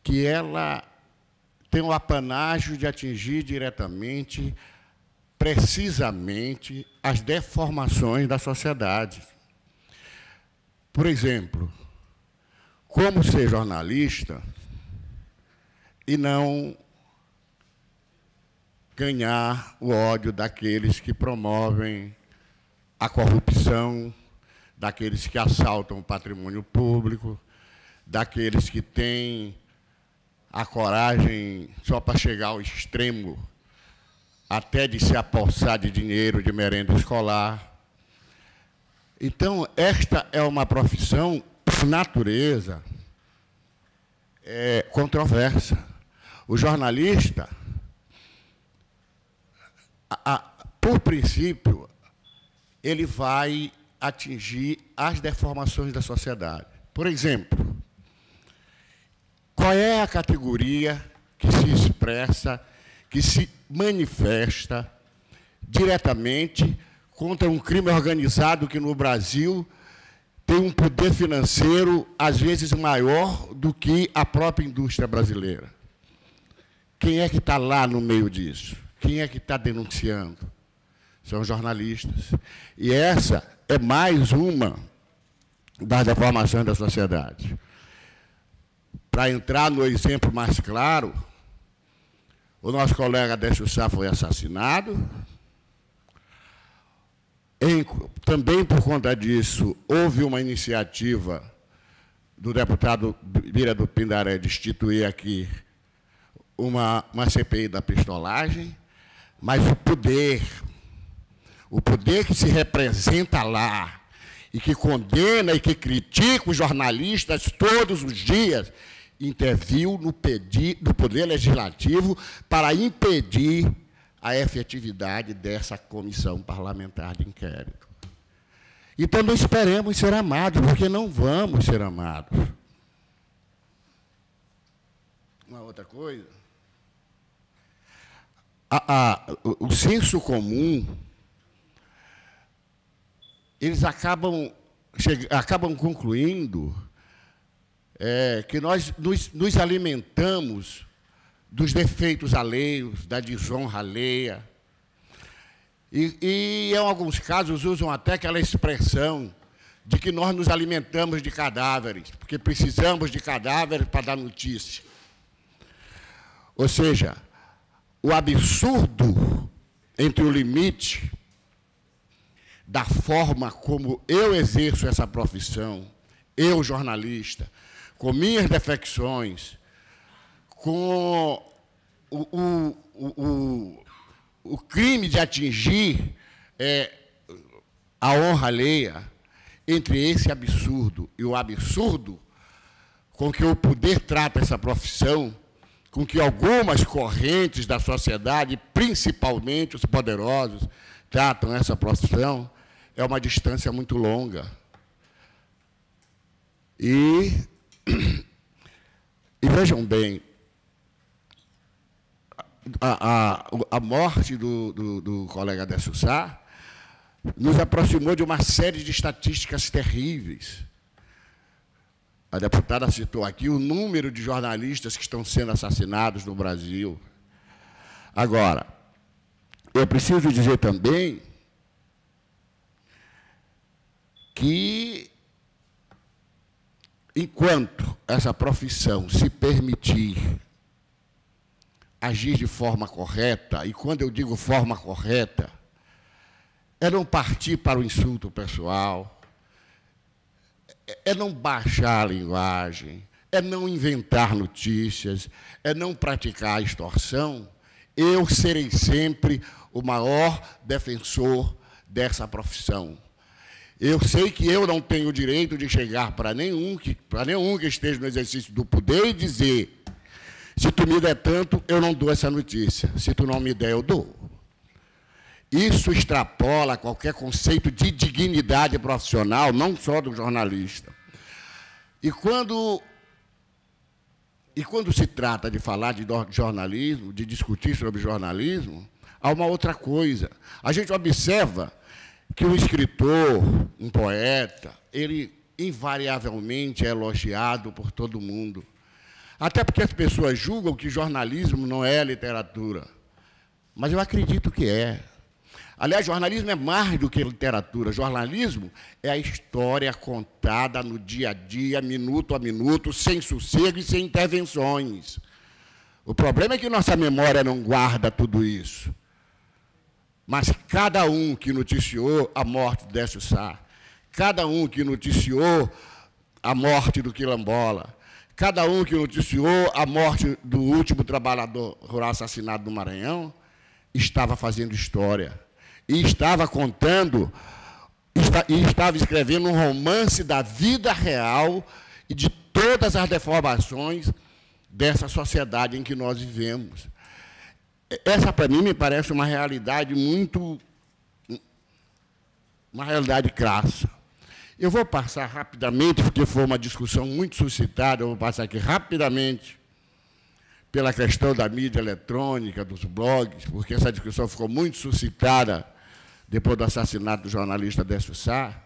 que ela tem o apanágio de atingir diretamente, precisamente, as deformações da sociedade. Por exemplo, como ser jornalista e não ganhar o ódio daqueles que promovem a corrupção, daqueles que assaltam o patrimônio público, daqueles que têm a coragem, só para chegar ao extremo, até de se apossar de dinheiro de merenda escolar. Então, esta é uma profissão, por natureza, controversa. O jornalista, por princípio, ele vai atingir as deformações da sociedade. Por exemplo, qual é a categoria que se expressa, que se manifesta diretamente contra um crime organizado que, no Brasil, tem um poder financeiro, às vezes, maior do que a própria indústria brasileira? Quem é que está lá no meio disso? Quem é que está denunciando? São jornalistas. E essa é mais uma das deformações da sociedade. Para entrar no exemplo mais claro, o nosso colega Décio Sá foi assassinado. Também por conta disso, houve uma iniciativa do deputado Bira do Pindaré de instituir aqui uma CPI da pistolagem, mas o poder que se representa lá e que condena e que critica os jornalistas todos os dias, interviu no Poder Legislativo para impedir a efetividade dessa comissão parlamentar de inquérito. Então, não esperemos ser amados, porque não vamos ser amados. Uma outra coisa, o senso comum, eles acabam concluindo que nós nos alimentamos dos defeitos alheios, da desonra alheia. E, em alguns casos, usam até aquela expressão de que nós nos alimentamos de cadáveres, porque precisamos de cadáveres para dar notícia. Ou seja, o absurdo entre o limite da forma como eu exerço essa profissão, eu, jornalista, com minhas defecções, com o crime de atingir a honra alheia, entre esse absurdo e o absurdo com que o poder trata essa profissão, com que algumas correntes da sociedade, principalmente os poderosos, tratam essa profissão, é uma distância muito longa. E vejam bem, a morte do colega Décio Sá nos aproximou de uma série de estatísticas terríveis. A deputada citou aqui o número de jornalistas que estão sendo assassinados no Brasil. Agora, eu preciso dizer também que, enquanto essa profissão se permitir agir de forma correta, e quando eu digo forma correta, é não partir para o insulto pessoal, é não baixar a linguagem, é não inventar notícias, é não praticar a extorsão, eu serei sempre o maior defensor dessa profissão. Eu sei que eu não tenho o direito de chegar para nenhum que esteja no exercício do poder e dizer: se tu me der tanto, eu não dou essa notícia. Se tu não me der, eu dou. Isso extrapola qualquer conceito de dignidade profissional, não só do jornalista. E quando se trata de falar de jornalismo, de discutir sobre jornalismo, há uma outra coisa. A gente observa que um escritor, um poeta, ele invariavelmente é elogiado por todo mundo. Até porque as pessoas julgam que jornalismo não é literatura. Mas eu acredito que é. Aliás, jornalismo é mais do que literatura. Jornalismo é a história contada no dia a dia, minuto a minuto, sem sossego e sem intervenções. O problema é que nossa memória não guarda tudo isso. Mas cada um que noticiou a morte do Décio Sá, cada um que noticiou a morte do Quilombola, cada um que noticiou a morte do último trabalhador rural assassinado no Maranhão, estava fazendo história. E estava contando, e estava escrevendo um romance da vida real e de todas as deformações dessa sociedade em que nós vivemos. Essa, para mim, me parece uma realidade uma realidade crassa. Eu vou passar rapidamente, porque foi uma discussão muito suscitada, eu vou passar aqui rapidamente pela questão da mídia eletrônica, dos blogs, porque essa discussão ficou muito suscitada depois do assassinato do jornalista Décio Sá,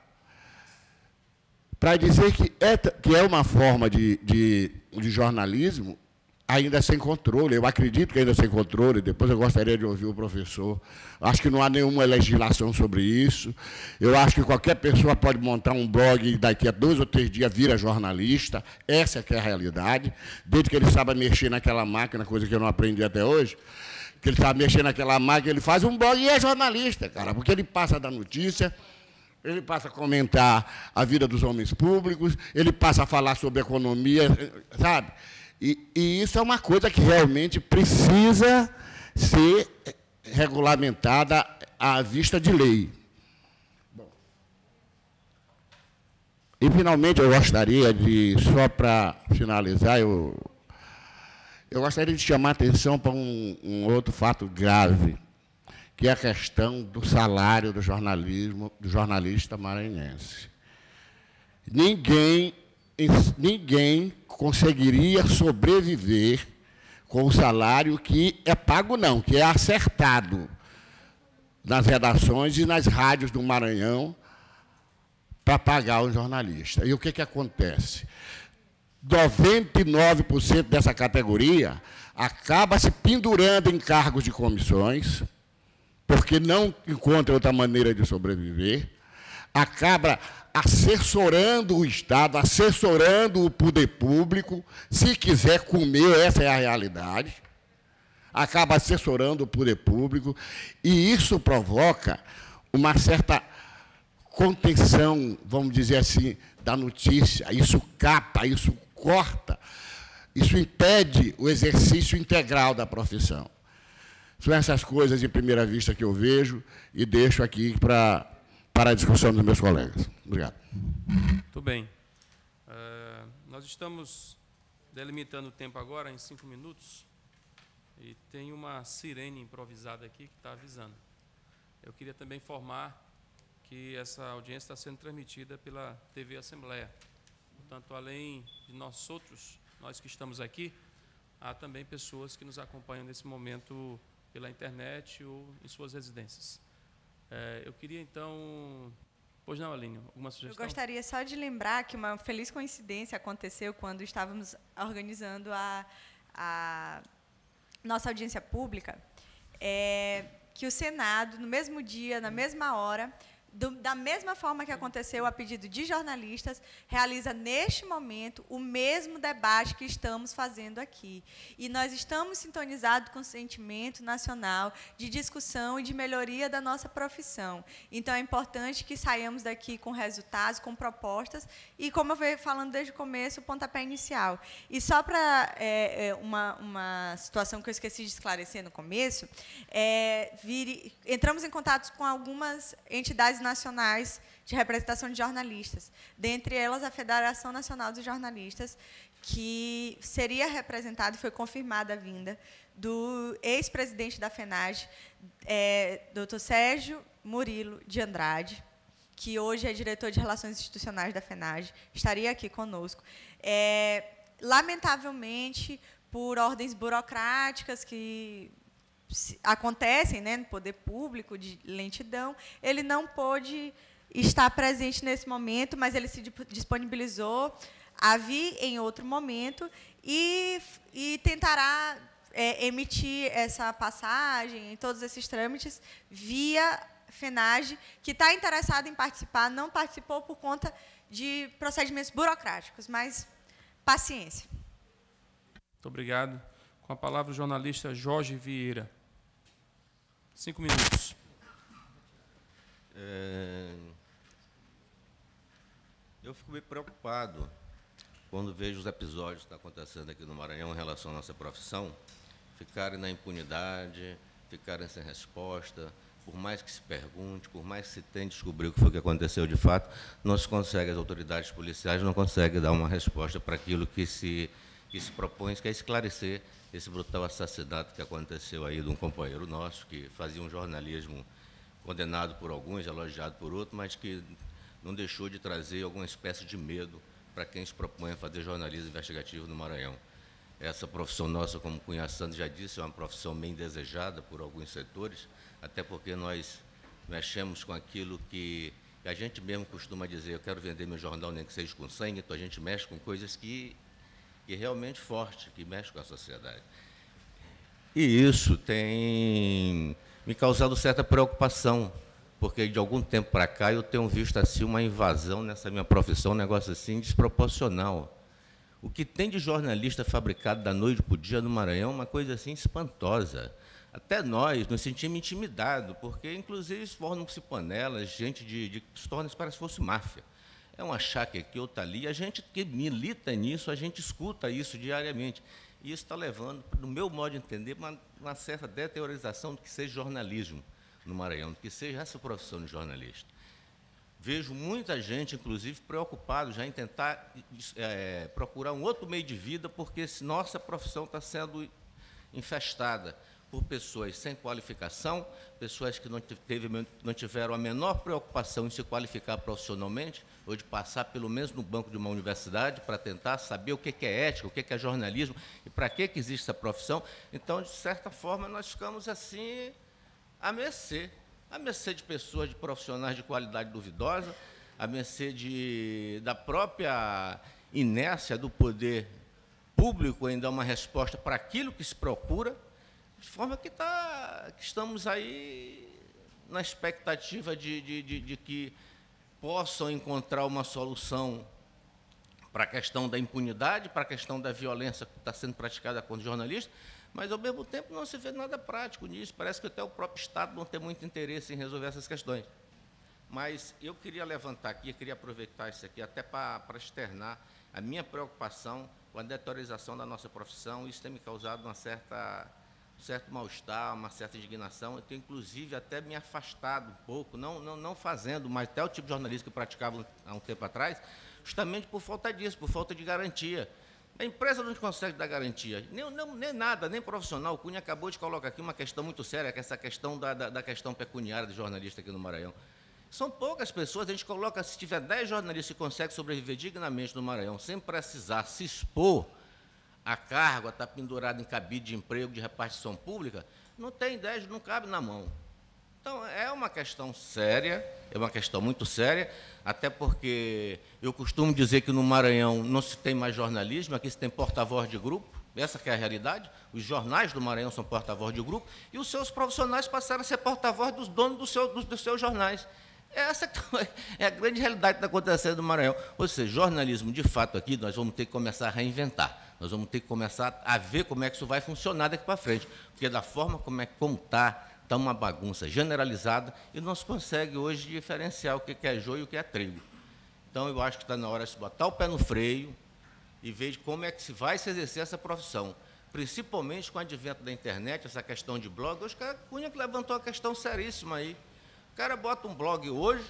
para dizer que é uma forma de jornalismo ainda sem controle. Eu acredito que ainda sem controle. Depois eu gostaria de ouvir o professor. Acho que não há nenhuma legislação sobre isso. Eu acho que qualquer pessoa pode montar um blog e daqui a 2 ou 3 dias vira jornalista. Essa é que é a realidade. Desde que ele saiba mexer naquela máquina, coisa que eu não aprendi até hoje, que ele sabe mexer naquela máquina, ele faz um blog e é jornalista, cara, porque ele passa a dar notícia, ele passa a comentar a vida dos homens públicos, ele passa a falar sobre economia, sabe? E isso é uma coisa que realmente precisa ser regulamentada à vista de lei. Bom, e, finalmente, eu gostaria de, só para finalizar, eu gostaria de chamar a atenção para um outro fato grave, que é a questão do salário do jornalista maranhense. Ninguém conseguiria sobreviver com o salário que é pago, não, que é acertado nas redações e nas rádios do Maranhão para pagar o jornalista. E o que acontece? 99% dessa categoria acaba se pendurando em cargos de comissões, porque não encontra outra maneira de sobreviver, acaba assessorando o Estado, assessorando o poder público, se quiser comer, essa é a realidade, acaba assessorando o poder público, e isso provoca uma certa contenção, vamos dizer assim, da notícia. Isso capa, isso corta, isso impede o exercício integral da profissão. São essas coisas, em primeira vista, que eu vejo e deixo aqui para a discussão dos meus colegas. Obrigado. Muito bem. Nós estamos delimitando o tempo agora em 5 minutos e tem uma sirene improvisada aqui que está avisando. Eu queria também informar que essa audiência está sendo transmitida pela TV Assembleia. Portanto, além de nós que estamos aqui, há também pessoas que nos acompanham nesse momento pela internet ou em suas residências. Eu queria, então... Pois não, Aline, alguma sugestão? Eu gostaria só de lembrar que uma feliz coincidência aconteceu quando estávamos organizando a nossa audiência pública, que o Senado, no mesmo dia, na mesma hora, da mesma forma que aconteceu a pedido de jornalistas, realiza neste momento o mesmo debate que estamos fazendo aqui. E nós estamos sintonizados com o sentimento nacional de discussão e de melhoria da nossa profissão. Então, é importante que saiamos daqui com resultados, com propostas, e, como eu venho falando desde o começo, o pontapé inicial. E só para uma situação que eu esqueci de esclarecer no começo, entramos em contato com algumas entidades nacionais de representação de jornalistas, dentre elas a Federação Nacional dos Jornalistas, que seria representada, e foi confirmada a vinda, do ex-presidente da FENAGE, Dr. Sérgio Murilo de Andrade, que hoje é diretor de Relações Institucionais da FENAGE, estaria aqui conosco. Lamentavelmente, por ordens burocráticas que acontecem, né, no poder público, de lentidão, ele não pôde estar presente nesse momento, mas ele se disponibilizou a vir em outro momento e tentará emitir essa passagem, todos esses trâmites, via FENAGE, que está interessado em participar, não participou por conta de procedimentos burocráticos, mas paciência. Muito obrigado. Com a palavra o jornalista Jorge Vieira. 5 minutos. Eu fico meio preocupado quando vejo os episódios que estão acontecendo aqui no Maranhão em relação à nossa profissão, ficarem na impunidade, ficarem sem resposta, por mais que se pergunte, por mais que se tente descobrir o que foi que aconteceu de fato, não se consegue, as autoridades policiais não conseguem dar uma resposta para aquilo que se propõe, que é esclarecer esse brutal assassinato que aconteceu aí de um companheiro nosso, que fazia um jornalismo condenado por alguns, elogiado por outros, mas que não deixou de trazer alguma espécie de medo para quem se propõe a fazer jornalismo investigativo no Maranhão. Essa profissão nossa, como Cunha Santos já disse, é uma profissão bem desejada por alguns setores, até porque nós mexemos com aquilo que a gente mesmo costuma dizer, eu quero vender meu jornal nem que seja com sangue, então a gente mexe com coisas que realmente forte, que mexe com a sociedade. E isso tem me causado certa preocupação, porque de algum tempo para cá eu tenho visto assim uma invasão nessa minha profissão, um negócio assim desproporcional. O que tem de jornalista fabricado da noite para o dia no Maranhão é uma coisa assim espantosa. Até nós nos sentimos intimidados, porque inclusive formam-se panelas, gente se torna, parece que fosse máfia. É um achaque aqui, outro ali. A gente que milita nisso, a gente escuta isso diariamente. E isso está levando, no meu modo de entender, uma certa deteriorização do que seja jornalismo no Maranhão, do que seja essa profissão de jornalista. Vejo muita gente, inclusive, preocupado já em tentar procurar um outro meio de vida, porque nossa profissão está sendo infestada por pessoas sem qualificação, pessoas que não tiveram a menor preocupação em se qualificar profissionalmente, ou de passar pelo menos no banco de uma universidade para tentar saber o que é ética, o que é jornalismo e para que existe essa profissão. Então, de certa forma, nós ficamos assim à mercê de pessoas, de profissionais de qualidade duvidosa, à mercê da própria inércia do poder público em dar uma resposta para aquilo que se procura, de forma que estamos aí na expectativa de que possam encontrar uma solução para a questão da impunidade, para a questão da violência que está sendo praticada contra os jornalistas, mas, ao mesmo tempo, não se vê nada prático nisso. Parece que até o próprio Estado não tem muito interesse em resolver essas questões. Mas eu queria levantar aqui, queria aproveitar isso aqui até para externar a minha preocupação com a deteriorização da nossa profissão. Isso tem me causado um certo mal-estar, uma certa indignação. Eu tenho, inclusive, até me afastado um pouco, não fazendo, mas até o tipo de jornalismo que eu praticava há um tempo atrás, justamente por falta disso, por falta de garantia. A empresa não consegue dar garantia, nem nada, nem profissional. O Cunha acabou de colocar aqui uma questão muito séria, que é essa questão da questão pecuniária de jornalista aqui no Maranhão. São poucas pessoas, a gente coloca, se tiver 10 jornalistas que conseguem sobreviver dignamente no Maranhão, sem precisar se expor a cargo, a estar pendurado em cabide de emprego, de repartição pública, não tem 10, não cabe na mão. Então, é uma questão séria, é uma questão muito séria, até porque eu costumo dizer que no Maranhão não se tem mais jornalismo, aqui se tem porta-voz de grupo, essa que é a realidade, os jornais do Maranhão são porta-voz de grupo, e os seus profissionais passaram a ser porta-voz dos donos dos seus jornais. Essa é a grande realidade que está acontecendo no Maranhão. Ou seja, jornalismo, de fato, aqui nós vamos ter que começar a reinventar. Nós vamos ter que começar a ver como é que isso vai funcionar daqui para frente. Porque da forma como está uma bagunça generalizada e não se consegue hoje diferenciar o que é joio e o que é trigo. Então, eu acho que está na hora de se botar o pé no freio e ver como é que se vai se exercer essa profissão. Principalmente com o advento da internet, essa questão de blog. Hoje o Cunha que levantou uma questão seríssima aí. O cara bota um blog hoje,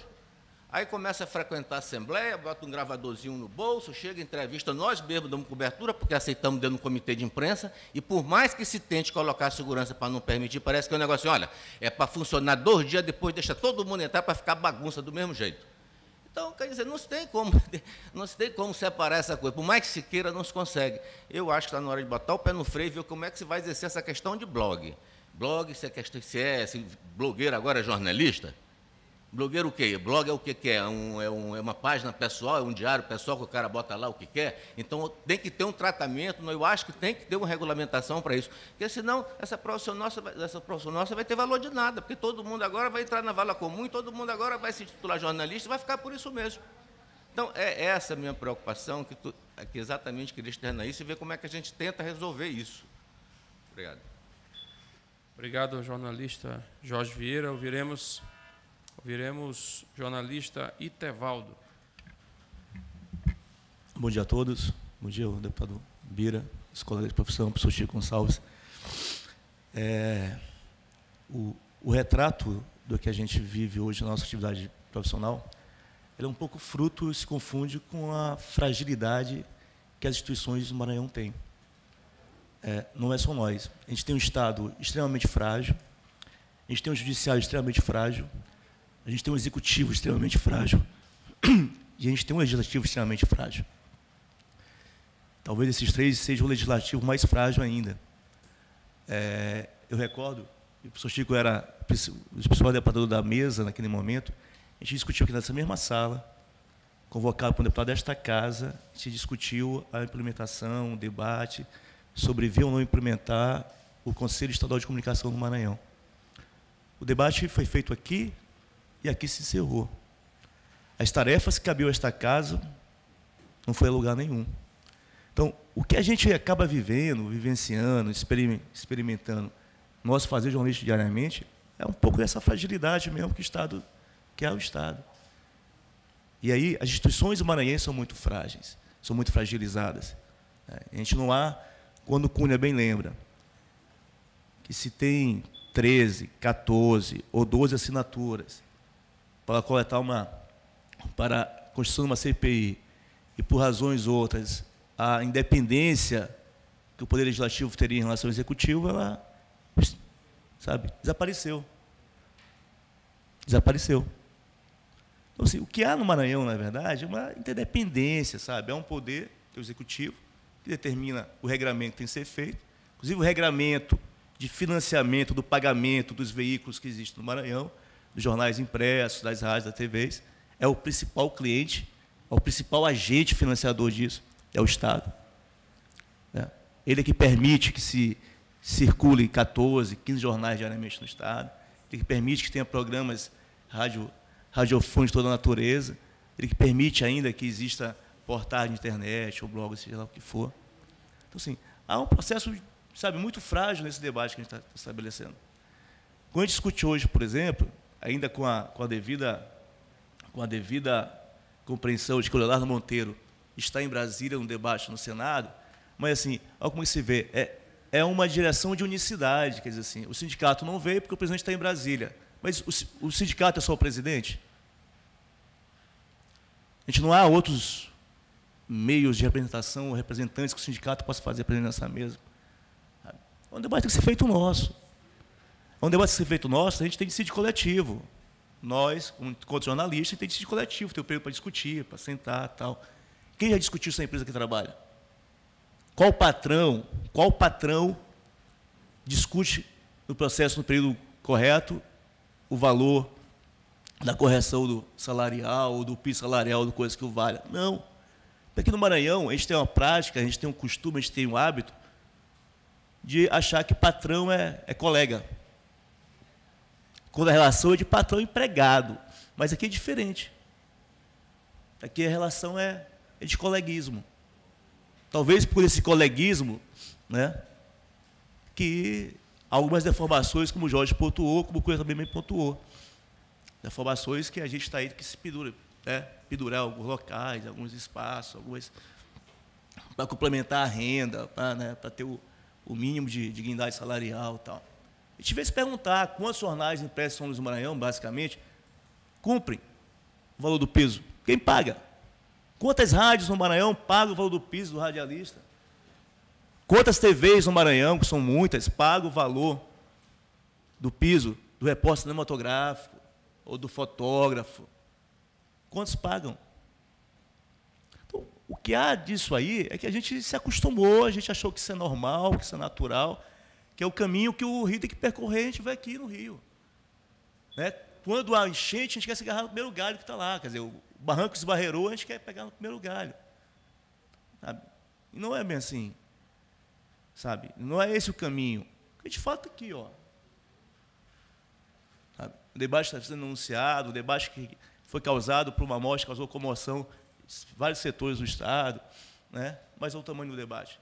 aí começa a frequentar a assembleia, bota um gravadorzinho no bolso, chega, entrevista, nós mesmos damos cobertura, porque aceitamos dentro do comitê de imprensa, e por mais que se tente colocar segurança para não permitir, parece que é um negócio, olha, é para funcionar 2 dias, depois deixa todo mundo entrar para ficar bagunça do mesmo jeito. Então, quer dizer, não se tem como separar essa coisa, por mais que se queira, não se consegue. Eu acho que está na hora de botar o pé no freio e ver como é que se vai exercer essa questão de blog. Blog, se blogueiro agora é jornalista, Blogueiro o quê? Blog é o que quer? É uma página pessoal, é um diário pessoal que o cara bota lá o que quer? Então, tem que ter um tratamento, eu acho que tem que ter uma regulamentação para isso. Porque, senão, essa profissão nossa vai ter valor de nada, porque todo mundo agora vai entrar na vala comum e todo mundo agora vai se titular jornalista e vai ficar por isso mesmo. Então, é essa a minha preocupação, que exatamente queria externar isso e ver como é que a gente tenta resolver isso. Obrigado. Obrigado ao jornalista Jorge Vieira. Ouviremos jornalista Itevaldo. Bom dia a todos. Bom dia, o deputado Bira, os colegas de profissão, professor Chico Gonçalves. O retrato do que a gente vive hoje na nossa atividade profissional, ele é um pouco fruto, se confunde com a fragilidade que as instituições do Maranhão têm. Não é só nós. A gente tem um Estado extremamente frágil, a gente tem um judiciário extremamente frágil, a gente tem um executivo extremamente frágil e a gente tem um legislativo extremamente frágil. Talvez esses três sejam o legislativo mais frágil ainda. Eu recordo, o professor Chico era o principal deputado da mesa naquele momento, a gente discutiu aqui nessa mesma sala, convocado por um deputado desta casa, a gente discutiu a implementação, o debate sobre vir ou não implementar o Conselho Estadual de Comunicação do Maranhão. O debate foi feito aqui e aqui se encerrou. As tarefas que cabiam a esta casa não foi a lugar nenhum. Então, o que a gente acaba vivenciando, experimentando, nós fazer jornalismo diariamente, é um pouco dessa fragilidade mesmo que é o Estado. E aí, as instituições do Maranhão são muito frágeis, são muito fragilizadas. A gente não há, quando o Cunha bem lembra, que se tem 13, 14 ou 12 assinaturas para coletar para a construção de uma CPI e, por razões outras, a independência que o Poder Legislativo teria em relação ao Executivo, ela, desapareceu. Desapareceu. Então, assim, o que há no Maranhão, na verdade, é uma interdependência, é um poder, que é o Executivo, que determina o regramento que tem que ser feito, inclusive o regramento de financiamento do pagamento dos veículos que existem no Maranhão, dos jornais impressos, das rádios, das TVs, é o principal cliente, é o principal agente financiador disso, é o Estado. Ele é que permite que se circule 14, 15 jornais diariamente no Estado, ele que permite que tenha programas radiofônicos de toda a natureza, ele que permite ainda que exista portais de internet, ou blogs, seja lá o que for. Então, assim, há um processo, muito frágil nesse debate que a gente está estabelecendo. Quando a gente discute hoje, por exemplo, ainda com a devida compreensão de que o Leonardo Monteiro está em Brasília, no debate no Senado, mas, assim, olha como se vê, é uma direção de unicidade, quer dizer assim, o sindicato não veio porque o presidente está em Brasília, mas o sindicato é só o presidente? A gente não há outros meios de representação ou representantes que o sindicato possa fazer presente nessa mesa? É um debate que tem que ser feito nosso. É um debate que tem que ser feito nosso, a gente tem que decidir coletivo. Nós, enquanto jornalistas, tem que decidir coletivo, tem o período para discutir, para sentar e tal. Quem já discutiu isso na empresa que trabalha? Qual patrão discute no processo, no período correto, o valor da correção do salarial, ou do piso salarial, do coisa que o valha? Não. Aqui no Maranhão, a gente tem uma prática, a gente tem um costume, a gente tem um hábito de achar que patrão é colega. Quando a relação é de patrão e empregado. Mas aqui é diferente. Aqui a relação é de coleguismo. Talvez por esse coleguismo, que algumas deformações, como o Jorge pontuou, como o Cunha também pontuou. Deformações que a gente está aí que se pendura, pendurar alguns locais, alguns espaços, para complementar a renda, para ter o mínimo de dignidade salarial e tal. A gente veio se perguntar quantos jornais impressos São Luís do Maranhão, basicamente, cumprem o valor do piso. Quem paga? Quantas rádios no Maranhão pagam o valor do piso do radialista? Quantas TVs no Maranhão, que são muitas, pagam o valor do piso do repórter cinematográfico ou do fotógrafo? Quantos pagam? Então, o que há disso aí é que a gente se acostumou, a gente achou que isso é normal, que isso é natural, que é o caminho que o Rio tem que percorrer, a gente vai aqui no Rio. quando há enchente, a gente quer se agarrar no primeiro galho que está lá. Quer dizer, o barranco esbarreirou, a gente quer pegar no primeiro galho. Sabe? E não é bem assim. Sabe? Não é esse o caminho. Porque, de fato, aqui, ó. Sabe? O debate está sendo anunciado, o debate que foi causado por uma morte, causou comoção em vários setores do Estado, né? Mas olha o tamanho do debate.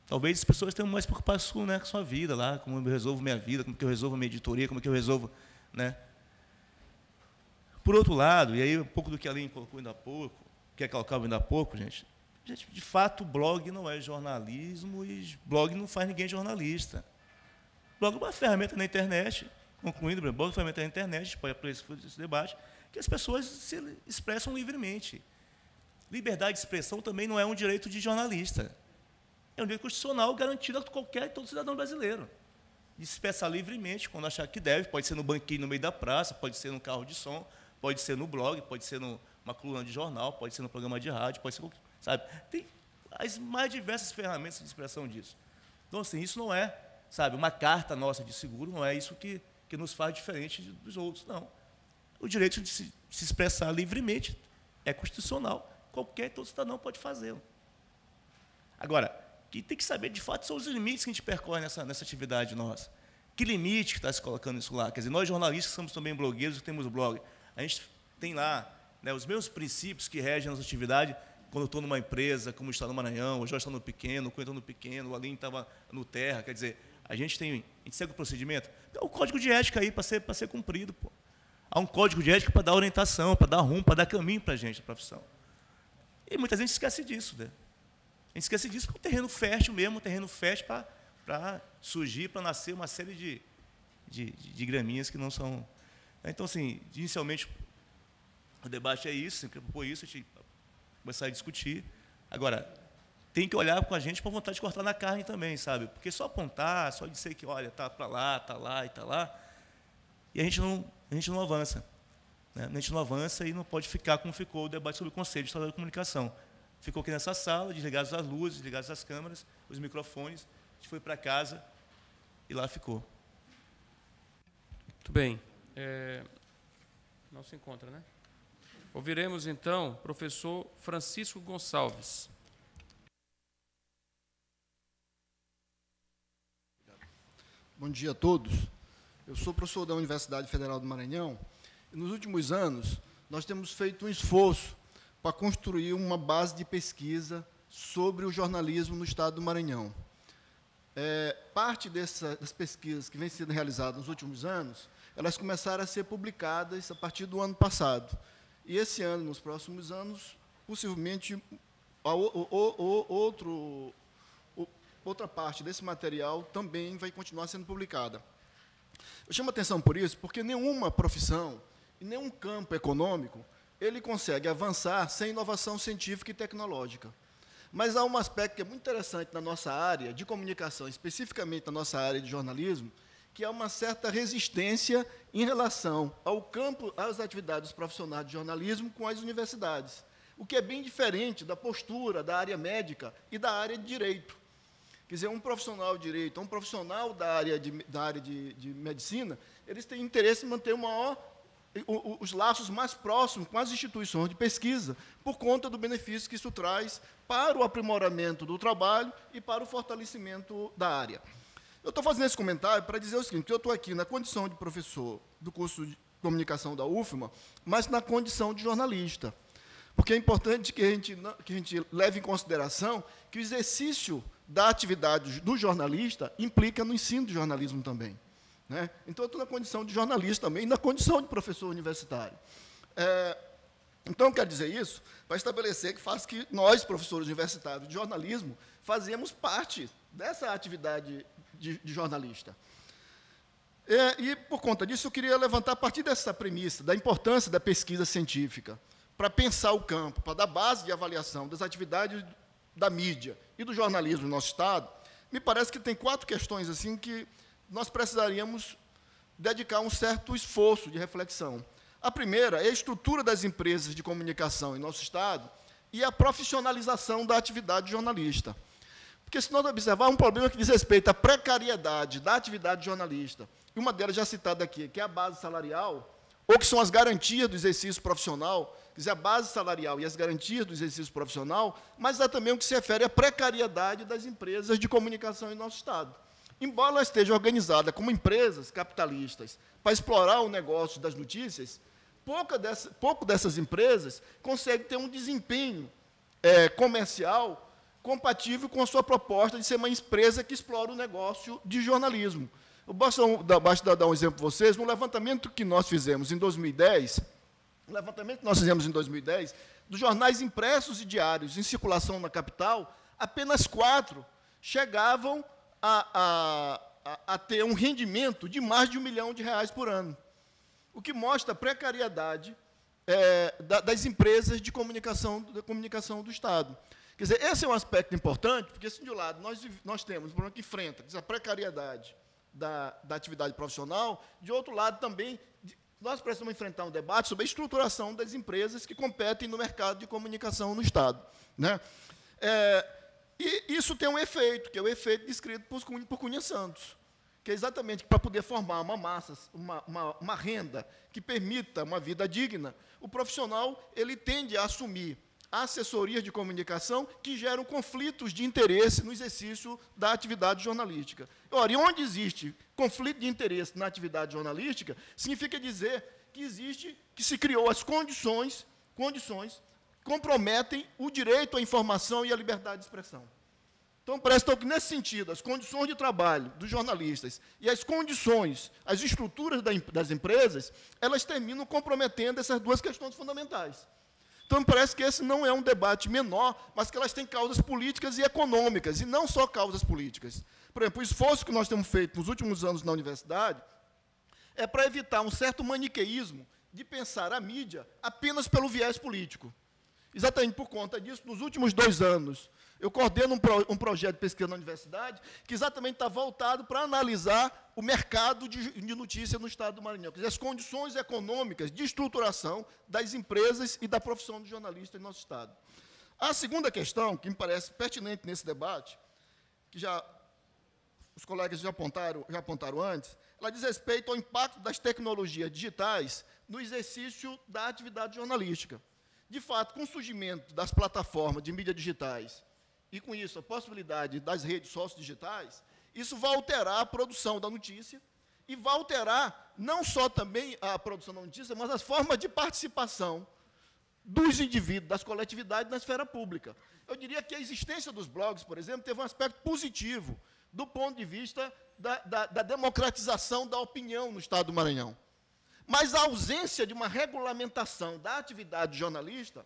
Talvez as pessoas tenham mais preocupação, né, com a sua vida lá, como eu resolvo minha vida, como que eu resolvo minha editoria, como que eu resolvo, né? Por outro lado, e aí um pouco do que a Aline colocou ainda há pouco, que é colocava ainda há pouco, gente, de fato, o blog não é jornalismo e blog não faz ninguém jornalista. Blog é uma ferramenta na internet, concluindo, blog é uma ferramenta na internet, a gente pode apresentar esse debate, que as pessoas se expressam livremente. Liberdade de expressão também não é um direito de jornalista. É um direito constitucional garantido a todo cidadão brasileiro. De se expressar livremente, quando achar que deve, pode ser no banquinho no meio da praça, pode ser no carro de som, pode ser no blog, pode ser numa coluna de jornal, pode ser no programa de rádio, pode ser, sabe? Tem as mais diversas ferramentas de expressão disso. Então, assim, isso não é, sabe, uma carta nossa de seguro, não é isso que nos faz diferente dos outros, não. O direito de se expressar livremente é constitucional. Todo cidadão pode fazê-lo. Agora, que tem que saber, de fato, são os limites que a gente percorre nessa atividade nossa. Que limite que está se colocando isso lá? Quer dizer, nós jornalistas somos também blogueiros, temos blog. A gente tem lá, né, os mesmos princípios que regem a nossa atividade quando eu estou numa empresa, como está no Maranhão, o Jorge está no Pequeno, o Cunha está no Pequeno, o Aline estava no Terra. Quer dizer, a gente segue o procedimento. Tem o código de ética aí para ser cumprido. Pô. Há um código de ética para dar orientação, para dar rumo, para dar caminho para a gente, a profissão. E muita gente esquece disso, né? A gente esquece disso porque é um terreno fértil mesmo, um terreno fértil para surgir, para nascer uma série de graminhas que não são... Então, assim, inicialmente, o debate é isso, sempre propor isso, a gente começar a discutir. Agora, tem que olhar com a gente para a vontade de cortar na carne também, sabe? Porque só apontar, só dizer que, olha, está para lá, está lá e está lá, e a gente não avança. Né? A gente não avança e não pode ficar como ficou o debate sobre o Conselho de Estado da Comunicação. Ficou aqui nessa sala, desligadas as luzes, desligadas as câmeras, os microfones, a gente foi para casa e lá ficou. Muito bem. Não se encontra, né? Ouviremos, então, o professor Francisco Gonçalves. Bom dia a todos. Eu sou professor da Universidade Federal do Maranhão e, nos últimos anos, nós temos feito um esforço para construir uma base de pesquisa sobre o jornalismo no Estado do Maranhão. Parte das pesquisas que vêm sendo realizadas nos últimos anos, elas começaram a ser publicadas a partir do ano passado. E esse ano, nos próximos anos, possivelmente, outra parte desse material também vai continuar sendo publicada. Eu chamo a atenção por isso, porque nenhuma profissão e nenhum campo econômico ele consegue avançar sem inovação científica e tecnológica. Mas há um aspecto que é muito interessante na nossa área de comunicação, especificamente na nossa área de jornalismo, que é uma certa resistência em relação ao campo, às atividades profissionais de jornalismo com as universidades, o que é bem diferente da postura da área médica e da área de direito. Quer dizer, um profissional de direito, um profissional da área de medicina, eles têm interesse em manter os laços mais próximos com as instituições de pesquisa, por conta do benefício que isso traz para o aprimoramento do trabalho e para o fortalecimento da área. Eu estou fazendo esse comentário para dizer o seguinte, que eu estou aqui na condição de professor do curso de comunicação da UFMA, mas na condição de jornalista. Porque é importante que a gente leve em consideração que o exercício da atividade do jornalista implica no ensino de jornalismo também. Né? Então, eu estou na condição de jornalista também, e na condição de professor universitário. Então, eu quero dizer isso para estabelecer que nós, professores universitários de jornalismo, fazemos parte dessa atividade de jornalista. E, por conta disso, eu queria levantar, a partir dessa premissa, da importância da pesquisa científica, para pensar o campo, para dar base de avaliação das atividades da mídia e do jornalismo no nosso Estado, me parece que tem 4 questões assim que nós precisaríamos dedicar um certo esforço de reflexão. A primeira é a estrutura das empresas de comunicação em nosso Estado e a profissionalização da atividade jornalista. Porque, se nós observar, um problema que diz respeito à precariedade da atividade jornalista, e uma delas já citada aqui, que é a base salarial, ou que são as garantias do exercício profissional, quer dizer, a base salarial e as garantias do exercício profissional, mas há também o que se refere à precariedade das empresas de comunicação em nosso Estado. Embora ela esteja organizada como empresas capitalistas para explorar o negócio das notícias, pouco dessas empresas conseguem ter um desempenho comercial compatível com a sua proposta de ser uma empresa que explora o negócio de jornalismo. Eu basta dar um exemplo para vocês. No levantamento que nós fizemos em 2010, dos jornais impressos e diários em circulação na capital, apenas 4 chegavam a ter um rendimento de mais de R$1 milhão por ano, o que mostra a precariedade das empresas de comunicação do Estado. Quer dizer, esse é um aspecto importante, porque, assim, de um lado, nós temos um problema que enfrenta, quer dizer, a precariedade da atividade profissional, de outro lado, também, nós precisamos enfrentar um debate sobre a estruturação das empresas que competem no mercado de comunicação no Estado, né? E isso tem um efeito, que é o efeito descrito por Cunha Santos, que é exatamente para poder formar uma massa, uma renda que permita uma vida digna, o profissional ele tende a assumir assessorias de comunicação que geram conflitos de interesse no exercício da atividade jornalística. Ora, e onde existe conflito de interesse na atividade jornalística, significa dizer que se criou as condições que comprometem o direito à informação e à liberdade de expressão. Então, parece que, nesse sentido, as condições de trabalho dos jornalistas e as estruturas das empresas, elas terminam comprometendo essas duas questões fundamentais. Então, me parece que esse não é um debate menor, mas que elas têm causas políticas e econômicas, e não só causas políticas. Por exemplo, o esforço que nós temos feito nos últimos anos na universidade é para evitar um certo maniqueísmo de pensar a mídia apenas pelo viés político. Exatamente por conta disso, nos últimos 2 anos, eu coordeno um projeto de pesquisa na universidade que exatamente está voltado para analisar o mercado de notícia no Estado do Maranhão, quer dizer, as condições econômicas de estruturação das empresas e da profissão de jornalista em nosso Estado. A segunda questão, que me parece pertinente nesse debate, que os colegas já apontaram antes, ela diz respeito ao impacto das tecnologias digitais no exercício da atividade jornalística. De fato, com o surgimento das plataformas de mídias digitais e, com isso, a possibilidade das redes sociodigitais, isso vai alterar a produção da notícia e vai alterar não só também a produção da notícia, mas as formas de participação dos indivíduos, das coletividades na esfera pública. Eu diria que a existência dos blogs, por exemplo, teve um aspecto positivo do ponto de vista da democratização da opinião no Estado do Maranhão. Mas a ausência de uma regulamentação da atividade jornalista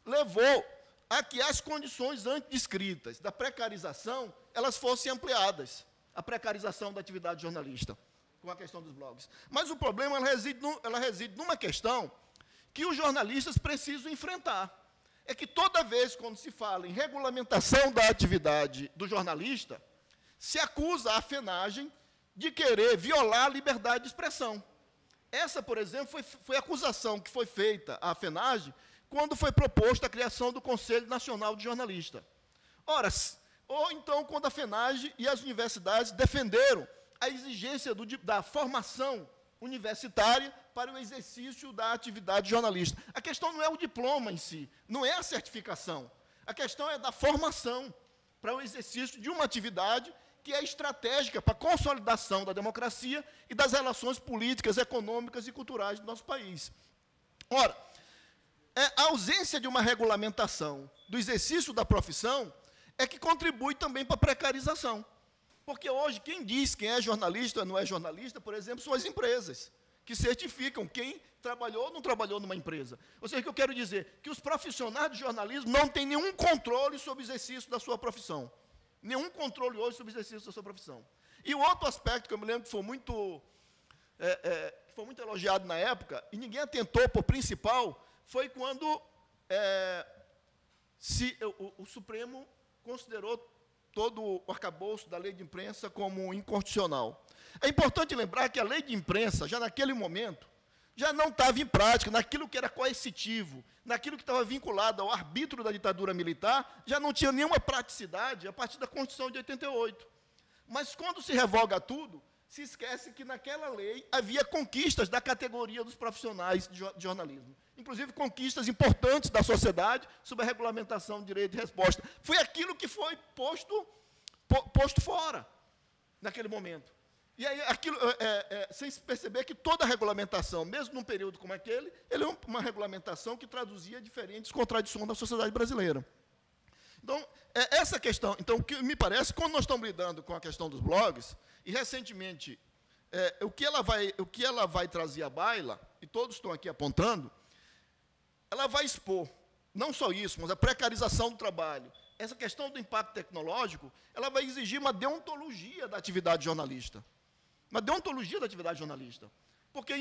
levou a que as condições antes descritas da precarização, elas fossem ampliadas, a precarização da atividade jornalista, com a questão dos blogs. Mas o problema ela reside numa questão que os jornalistas precisam enfrentar. É que toda vez, quando se fala em regulamentação da atividade do jornalista, se acusa a FENAGEM de querer violar a liberdade de expressão. Essa, por exemplo, foi a acusação que foi feita à FENAGEM quando foi proposta a criação do Conselho Nacional de Jornalista. Ora, ou então quando a FENAGEM e as universidades defenderam a exigência da formação universitária para o exercício da atividade jornalista. A questão não é o diploma em si, não é a certificação. A questão é da formação para o exercício de uma atividade que é estratégica para a consolidação da democracia e das relações políticas, econômicas e culturais do nosso país. Ora, a ausência de uma regulamentação do exercício da profissão é que contribui também para a precarização. Porque hoje, quem diz quem é jornalista ou não é jornalista, por exemplo, são as empresas, que certificam quem trabalhou ou não trabalhou numa empresa. Ou seja, o que eu quero dizer? Que os profissionais de jornalismo não têm nenhum controle sobre o exercício da sua profissão. Nenhum controle hoje sobre o exercício da sua profissão. E o outro aspecto que eu me lembro que foi muito elogiado na época, e ninguém atentou por principal, foi quando o Supremo considerou todo o arcabouço da lei de imprensa como inconstitucional. É importante lembrar que a lei de imprensa, já naquele momento, já não estava em prática, naquilo que era coercitivo, naquilo que estava vinculado ao arbítrio da ditadura militar, já não tinha nenhuma praticidade a partir da Constituição de 88. Mas, quando se revoga tudo, se esquece que naquela lei havia conquistas da categoria dos profissionais de jornalismo. Inclusive, conquistas importantes da sociedade sobre a regulamentação de direito de resposta. Foi aquilo que foi posto fora, naquele momento. E aí, aquilo, sem se perceber que toda a regulamentação, mesmo num período como aquele, ele é uma regulamentação que traduzia diferentes contradições da sociedade brasileira. Então, essa questão, então, o que me parece, quando nós estamos lidando com a questão dos blogs, e recentemente, o que ela vai trazer à baila, e todos estão aqui apontando, ela vai expor, não só isso, mas a precarização do trabalho, essa questão do impacto tecnológico, ela vai exigir uma deontologia da atividade jornalista. Uma deontologia da atividade jornalista. Porque,